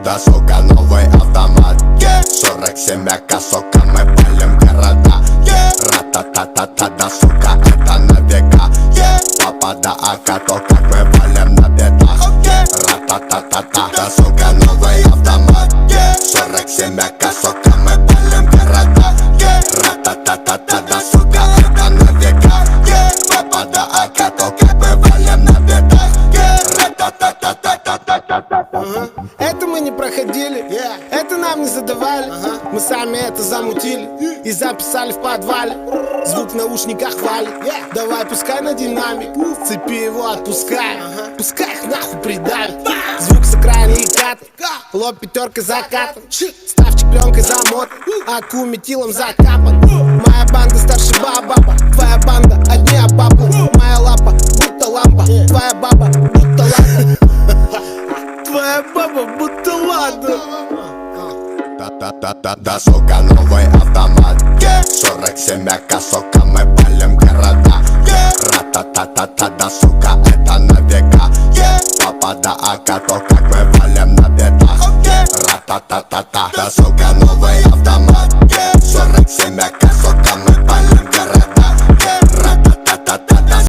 Да, сука, новый автомат, 47 АК, сука, мы палим города. Ра-та-та-та-та, да, сука, это на века. Папа да АК, то как мы валим на бедах. Ра-та-та-та-та, да, сука, новый автомат, 47 АК, сука, мы палим города. Ра-та-та-та-та, да, сука, это на века. Папа да АК, то как мы валим на бедах. Ра-та-та-та-та-та-та-та-та. Это мы не проходили, это нам не задавали. Мы сами это замутили и записали в подвале. Звук в наушниках валит, давай пускай на динамик. С цепи его отпускай, пускай их нахуй придавит. Звук с экрана и кат, лоб пятеркой закатан. Ставчик пленкой замотан, аку метилом закапан. Моя банда старше баба, твоя банда одни обапы. Моя лапа будто лампа, твоя баба будто ладно. Твоя баба будто ладно. Да, сука, новый автомат, 47 АК, сука, мы палим города. Ра-та-та-та-та, да, сука, это на века. Папа да АК, то как мы валим на бедах. Ра-та-та-та-та, да, сука, новый автомат, 47 АК, сука, мы палим города.